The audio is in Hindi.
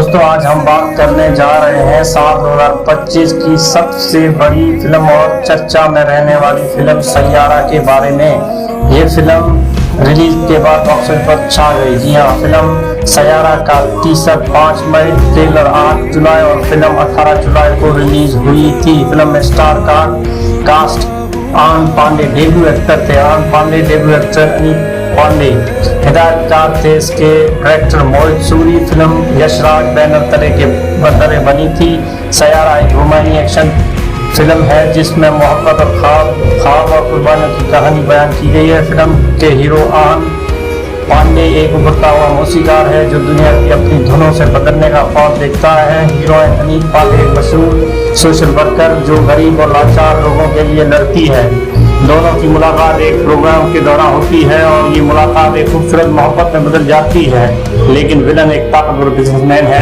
दोस्तों आज हम बात करने जा रहे हैं साल 2025 की सबसे बड़ी फिल्म और चर्चा में रहने वाली फिल्म सैयारा के बारे में। ये फिल्म रिलीज के बाद बॉक्स ऑफिस पर छा गई। जी हाँ, फिल्म सैयारा का टीजर 5 मई, ट्रेलर 8 जुलाई और फिल्म 18 जुलाई को रिलीज हुई थी। फिल्म में स्टार कास्ट आनंद पांडे डेब्यू एक्टर थे। आनंद पांडे डेब्यू एक्टर अनिल पांडे, हिदायतकार थे इसके डायरेक्टर मोहित सूरी। फिल्म यशराज बैनर तरह बनी थी। सैयारा एक रोमांटिक एक्शन फिल्म है जिसमें मोहब्बत और ख्वाब और कुर्बानियों की कहानी बयान की गई है। फिल्म के हीरो आनंद पांडे एक उभरता हुआ मौसीकार है जो दुनिया की अपनी धुनों से बदलने का ख्वाब देखता है। हीरोइन अनीत पांडे एक मशहूर सोशल वर्कर जो गरीब और लाचार लोगों के लिए लड़ती है। दोनों की मुलाकात एक प्रोग्राम के दौरान होती है और ये मुलाकात एक खूबसूरत मोहब्बत में बदल जाती है। लेकिन विलन एक ताकतवर बिजनेसमैन है